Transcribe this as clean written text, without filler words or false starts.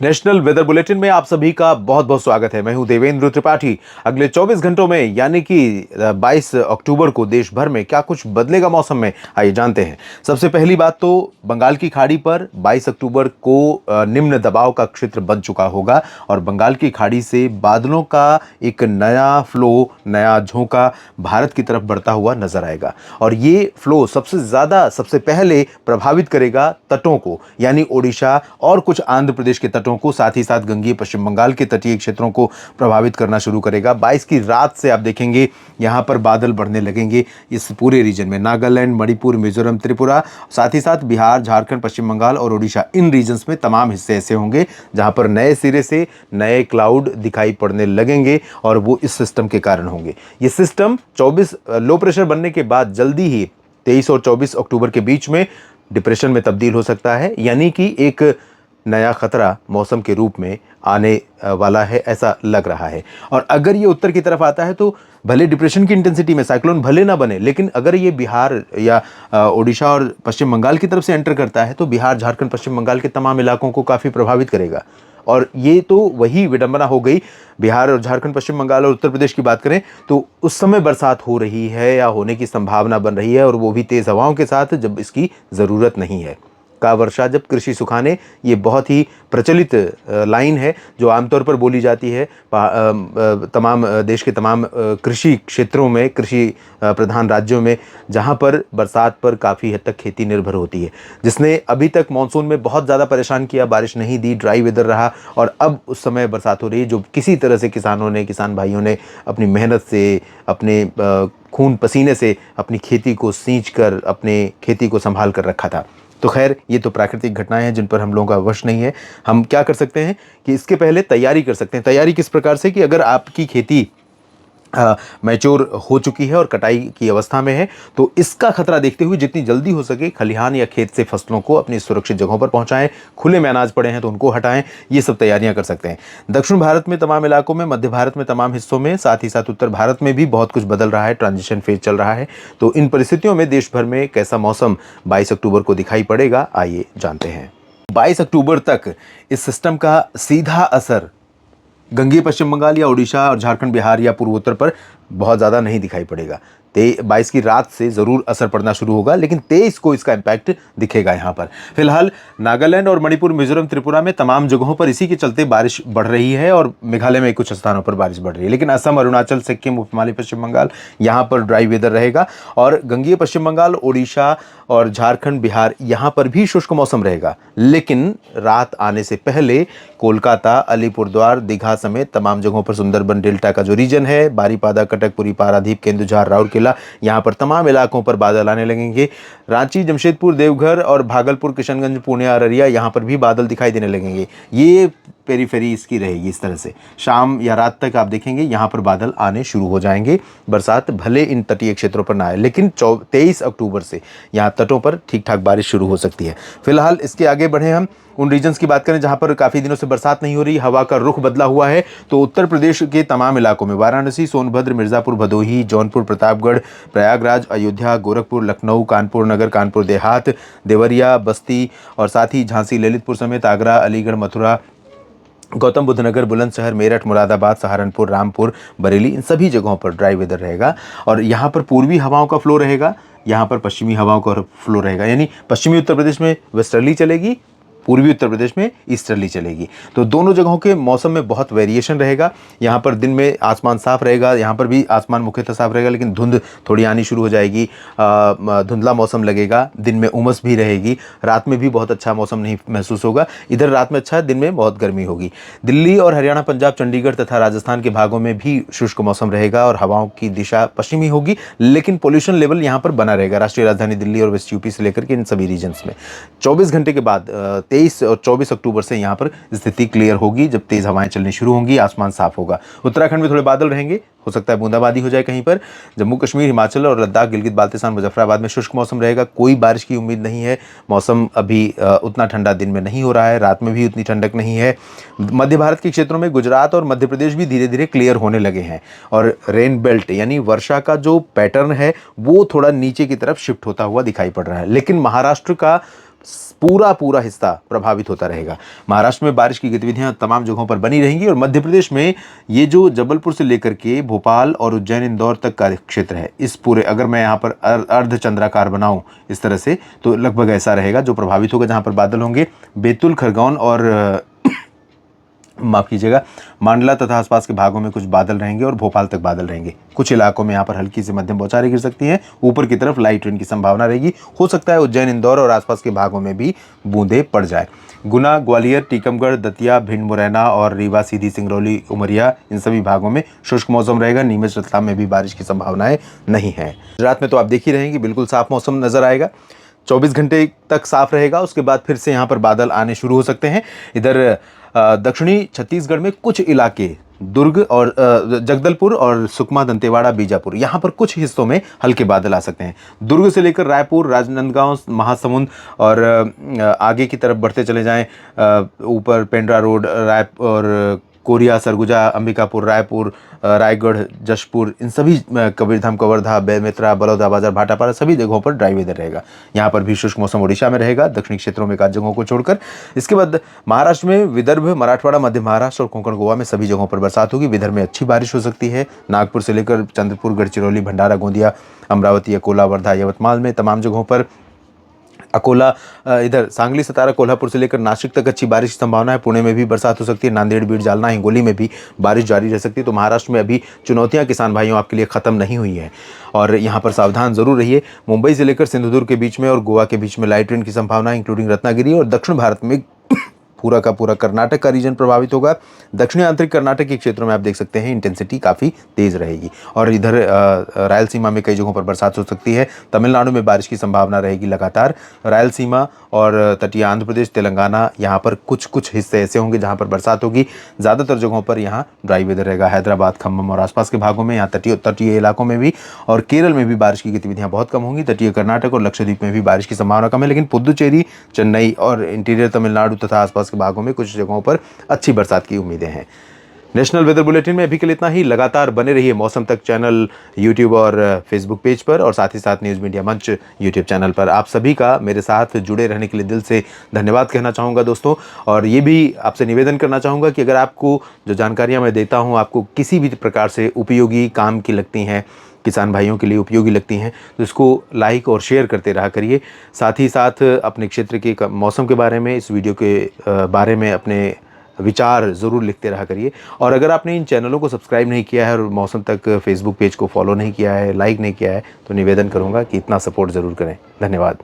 National weather bulletin में आप सभी का बहुत बहुत स्वागत है। मैं हूं देवेंद्र त्रिपाठी। अगले 24 घंटों में यानी कि 22 अक्टूबर को देश भर में क्या कुछ बदलेगा मौसम में, आइए जानते हैं। सबसे पहली बात तो बंगाल की खाड़ी पर 22 अक्टूबर को निम्न दबाव का क्षेत्र बन चुका होगा और बंगाल की खाड़ी से बादलों का एक नया फ्लो, नया झोंका भारत की तरफ बढ़ता हुआ नजर आएगा और ये फ्लो सबसे पहले प्रभावित करेगा तटों को, यानी ओडिशा और कुछ आंध्र प्रदेश के तटों को, साथ ही साथ गंगीय पश्चिम बंगाल के तटीय क्षेत्रों को प्रभावित करना शुरू करेगा। 22 की रात से आप देखेंगे यहां पर बादल बढ़ने लगेंगे इस पूरे रीजन में, नागालैंड, मणिपुर, मिजोरम, त्रिपुरा, साथ ही साथ बिहार, झारखंड, पश्चिम बंगाल और ओडिशा, इन रीजन्स में तमाम हिस्से ऐसे होंगे जहां पर नए सिरे से नए क्लाउड दिखाई पड़ने लगेंगे और वो इस सिस्टम के कारण होंगे। ये सिस्टम 24 लो प्रेशर बनने के बाद जल्दी ही 23 और 24 अक्टूबर के बीच में डिप्रेशन में तब्दील हो सकता है, यानी कि एक नया खतरा मौसम के रूप में आने वाला है, ऐसा लग रहा है। और अगर ये उत्तर की तरफ आता है तो भले डिप्रेशन की इंटेंसिटी में साइक्लोन भले ना बने, लेकिन अगर ये बिहार या ओडिशा और पश्चिम बंगाल की तरफ से एंटर करता है तो बिहार, झारखंड, पश्चिम बंगाल के तमाम इलाकों को काफ़ी प्रभावित करेगा। और ये तो वही विडंबना हो गई, बिहार और झारखंड, पश्चिम बंगाल और उत्तर प्रदेश की बात करें तो उस समय बरसात हो रही है या होने की संभावना बन रही है, और वो भी तेज़ हवाओं के साथ जब इसकी ज़रूरत नहीं है। का वर्षा जब कृषि सुखाने, ये बहुत ही प्रचलित लाइन है जो आमतौर पर बोली जाती है तमाम देश के तमाम कृषि क्षेत्रों में, कृषि प्रधान राज्यों में, जहां पर बरसात पर काफ़ी हद तक खेती निर्भर होती है, जिसने अभी तक मानसून में बहुत ज़्यादा परेशान किया, बारिश नहीं दी, ड्राई वेदर रहा, और अब उस समय बरसात हो रही है जो किसी तरह से किसान भाइयों ने अपनी मेहनत से, अपने खून पसीने से अपनी खेती को सींच कर, अपने खेती को संभाल कर रखा था। तो खैर, ये तो प्राकृतिक घटनाएं हैं जिन पर हम लोगों का वश नहीं है। हम क्या कर सकते हैं कि इसके पहले तैयारी कर सकते हैं। तैयारी किस प्रकार से कि अगर आपकी खेती मैच्योर हो चुकी है और कटाई की अवस्था में है तो इसका खतरा देखते हुए जितनी जल्दी हो सके खलिहान या खेत से फसलों को अपनी सुरक्षित जगहों पर पहुंचाएं। खुले में अनाज पड़े हैं तो उनको हटाएं। ये सब तैयारियां कर सकते हैं। दक्षिण भारत में तमाम इलाकों में, मध्य भारत में तमाम हिस्सों में, साथ ही साथ उत्तर भारत में भी बहुत कुछ बदल रहा है, ट्रांजिशन फेज चल रहा है। तो इन परिस्थितियों में देश भर में कैसा मौसम 22 अक्टूबर को दिखाई पड़ेगा, आइए जानते हैं। 22 अक्टूबर तक इस सिस्टम का सीधा असर गंगीय पश्चिम बंगाल या उड़ीसा और झारखंड, बिहार या पूर्वोत्तर पर बहुत ज़्यादा नहीं दिखाई पड़ेगा। 22 की रात से ज़रूर असर पड़ना शुरू होगा, लेकिन 23 को इसका इम्पैक्ट दिखेगा। यहाँ पर फिलहाल नागालैंड और मणिपुर, मिजोरम, त्रिपुरा में तमाम जगहों पर इसी के चलते बारिश बढ़ रही है और मेघालय में कुछ स्थानों पर बारिश बढ़ रही है। लेकिन असम, अरुणाचल, सिक्किम, उपहिमालय पश्चिम बंगाल, यहाँ पर ड्राई वेदर रहेगा और गंगीय पश्चिम बंगाल, ओडिशा और झारखंड, बिहार, यहाँ पर भी शुष्क मौसम रहेगा। लेकिन रात आने से पहले कोलकाता, अलीपुरद्वार, दीघा समेत तमाम जगहों पर, सुंदरबन डेल्टा का जो रीजन है, बारीपादा, कटकपुरी, पारादीप, केंदुझर, राउरकेला, यहाँ पर तमाम इलाकों पर बादल आने लगेंगे। रांची, जमशेदपुर, देवघर और भागलपुर, किशनगंज, पुणे, अररिया, यहाँ पर भी बादल दिखाई देने लगेंगे। ये पेरीफेरी इसकी रहेगी इस तरह से। शाम या रात तक आप देखेंगे यहाँ पर बादल आने शुरू हो जाएंगे। बरसात भले इन तटीय क्षेत्रों पर ना आए, लेकिन 23 अक्टूबर से यहाँ तटों पर ठीक ठाक बारिश शुरू हो सकती है। फिलहाल इसके आगे बढ़े, हम उन रीजन्स की बात करें जहाँ पर काफ़ी दिनों से बरसात नहीं हो रही, हवा का रुख बदला हुआ है, तो उत्तर प्रदेश के तमाम इलाकों में वाराणसी, सोनभद्र, मिर्ज़ापुर, भदोही, जौनपुर, प्रतापगढ़, प्रयागराज, अयोध्या, गोरखपुर, लखनऊ, कानपुर नगर, कानपुर देहात, देवरिया, बस्ती और साथ ही झांसी, ललितपुर समेत आगरा, अलीगढ़, मथुरा, गौतम बुद्ध नगर, बुलंदशहर, मेरठ, मुरादाबाद, सहारनपुर, रामपुर, बरेली, इन सभी जगहों पर ड्राई वेदर रहेगा। और यहाँ पर पूर्वी हवाओं का फ्लो रहेगा, यहाँ पर पश्चिमी हवाओं का फ्लो रहेगा, यानी पश्चिमी उत्तर प्रदेश में वेस्टर्ली चलेगी, पूर्वी उत्तर प्रदेश में ईस्टर्ली चलेगी। तो दोनों जगहों के मौसम में बहुत वेरिएशन रहेगा। यहाँ पर दिन में आसमान साफ रहेगा, यहाँ पर भी आसमान मुख्यतः साफ रहेगा, लेकिन धुंध थोड़ी आनी शुरू हो जाएगी, धुंधला मौसम लगेगा, दिन में उमस भी रहेगी, रात में भी बहुत अच्छा मौसम नहीं महसूस होगा। इधर रात में अच्छा, दिन में बहुत गर्मी होगी। दिल्ली और हरियाणा, पंजाब, चंडीगढ़ तथा राजस्थान के भागों में भी शुष्क मौसम रहेगा और हवाओं की दिशा पश्चिमी होगी, लेकिन पोल्यूशन लेवल यहाँ पर बना रहेगा। राष्ट्रीय राजधानी दिल्ली और वेस्ट यूपी से लेकर के इन सभी रीजन्स में 24 घंटे के बाद 23 और 24 अक्टूबर से यहाँ पर स्थिति क्लियर होगी, जब तेज हवाएं चलनी शुरू होंगी, आसमान साफ होगा। उत्तराखंड में थोड़े बादल रहेंगे, हो सकता है बूंदाबांदी हो जाए कहीं पर। जम्मू कश्मीर, हिमाचल और लद्दाख, गिलगित बाल्तिस्तान, मुजफ्फराबाद में शुष्क मौसम रहेगा, कोई बारिश की उम्मीद नहीं है। मौसम अभी उतना ठंडा दिन में नहीं हो रहा है, रात में भी उतनी ठंडक नहीं है। मध्य भारत के क्षेत्रों में गुजरात और मध्य प्रदेश भी धीरे धीरे क्लियर होने लगे हैं और रेन बेल्ट यानी वर्षा का जो पैटर्न है वो थोड़ा नीचे की तरफ शिफ्ट होता हुआ दिखाई पड़ रहा है। लेकिन महाराष्ट्र का पूरा हिस्सा प्रभावित होता रहेगा। महाराष्ट्र में बारिश की गतिविधियां तमाम जगहों पर बनी रहेंगी और मध्य प्रदेश में ये जो जबलपुर से लेकर के भोपाल और उज्जैन इंदौर तक का क्षेत्र है, इस पूरे, अगर मैं यहाँ पर अर्धचंद्राकार बनाऊं इस तरह से, तो लगभग ऐसा रहेगा जो प्रभावित होगा, जहाँ पर बादल होंगे। बैतूल, खरगोन और माफ कीजिएगा, मांडला तथा आसपास के भागों में कुछ बादल रहेंगे और भोपाल तक बादल रहेंगे। कुछ इलाकों में यहाँ पर हल्की से मध्यम बौछारें गिर सकती हैं। ऊपर की तरफ लाइट रेन की संभावना रहेगी। हो सकता है उज्जैन, इंदौर और आसपास के भागों में भी बूंदे पड़ जाए। गुना, ग्वालियर, टीकमगढ़, दतिया, भिंड, मुरैना और रीवा, सीधी, सिंगरौली, उमरिया, इन सभी भागों में शुष्क मौसम रहेगा। नीमच, रतलाम में भी बारिश की संभावनाएं नहीं है। गुजरात में तो आप देख ही रहे हैं कि बिल्कुल साफ मौसम नजर आएगा। 24 घंटे तक साफ रहेगा, उसके बाद फिर से यहाँ पर बादल आने शुरू हो सकते हैं। इधर दक्षिणी छत्तीसगढ़ में कुछ इलाके, दुर्ग और जगदलपुर और सुकमा, दंतेवाड़ा, बीजापुर, यहाँ पर कुछ हिस्सों में हल्के बादल आ सकते हैं। दुर्ग से लेकर रायपुर, राजनांदगांव, महासमुंद और आगे की तरफ बढ़ते चले जाएं, ऊपर पेंड्रा रोड, और कोरिया, सरगुजा, अंबिकापुर, रायपुर, रायगढ़, जशपुर, इन सभी, कबीरधाम, कवर्धा, बेमेतरा, बलौदाबाजार, भाटापारा, सभी जगहों पर ड्राई वेदर रहेगा। यहाँ पर भी शुष्क मौसम ओडिशा में रहेगा, दक्षिणी क्षेत्रों में एकाध जगहों को छोड़कर। इसके बाद महाराष्ट्र में विदर्भ, मराठवाड़ा, मध्य महाराष्ट्र और कोंकण, गोवा में सभी जगहों पर बरसात होगी। विदर्भ में अच्छी बारिश हो सकती है। नागपुर से लेकर चंद्रपुर, गढ़चिरौली, भंडारा, गोंदिया, अमरावती, अकोला, वर्धा, यवतमाल में तमाम जगहों पर, अकोला, इधर सांगली, सतारा, कोल्हापुर से लेकर नासिक तक अच्छी बारिश की संभावना है। पुणे में भी बरसात हो सकती है। नांदेड़, बीड़, जालना, हिंगोली में भी बारिश जारी रह सकती है। तो महाराष्ट्र में अभी चुनौतियां किसान भाइयों आपके लिए खत्म नहीं हुई हैं और यहाँ पर सावधान जरूर रहिए। मुंबई से लेकर सिंधुदुर्ग के बीच में और गोवा के बीच में लाइट रेन की संभावना, इंक्लूडिंग रत्नागिरी, और दक्षिण भारत में पूरा का पूरा कर्नाटक का रीजन प्रभावित होगा। दक्षिणी आंतरिक कर्नाटक के क्षेत्रों में आप देख सकते हैं इंटेंसिटी काफ़ी तेज़ रहेगी। और इधर रायलसीमा में कई जगहों पर बरसात हो सकती है। तमिलनाडु में बारिश की संभावना रहेगी लगातार। रायलसीमा और तटीय आंध्र प्रदेश, तेलंगाना, यहाँ पर कुछ हिस्से ऐसे होंगे जहाँ पर बरसात होगी। ज़्यादातर जगहों पर यहाँ ड्राई वेदर रहेगा। हैदराबाद, खम्मम और आसपास के भागों में, यहाँ तटीय इलाकों में भी, और केरल में भी बारिश की गतिविधियाँ बहुत कम होंगी। तटीय कर्नाटक और लक्षद्वीप में भी बारिश की संभावना कम है, लेकिन पुदुचेरी, चेन्नई और इंटीरियर तमिलनाडु तथा आसपास के भागों में कुछ जगहों पर अच्छी बरसात की उम्मीदें हैं। नेशनल वेदर बुलेटिन में अभी के लिए इतना ही। लगातार बने रहिए मौसम तक चैनल यूट्यूब और फेसबुक पेज पर, और साथ ही साथ न्यूज़ मीडिया मंच यूट्यूब चैनल पर। आप सभी का मेरे साथ जुड़े रहने के लिए दिल से धन्यवाद कहना चाहूँगा दोस्तों। और ये भी आपसे निवेदन करना चाहूँगा कि अगर आपको जो जानकारियाँ मैं देता हूँ आपको किसी भी प्रकार से उपयोगी काम की लगती हैं, किसान भाइयों के लिए उपयोगी लगती हैं, तो इसको लाइक और शेयर करते रहा करिए। साथ ही साथ अपने क्षेत्र के मौसम के बारे में, इस वीडियो के बारे में अपने विचार ज़रूर लिखते रहा करिए। और अगर आपने इन चैनलों को सब्सक्राइब नहीं किया है और मौसम तक फेसबुक पेज को फॉलो नहीं किया है, लाइक नहीं किया है, तो निवेदन करूँगा कि इतना सपोर्ट ज़रूर करें। धन्यवाद।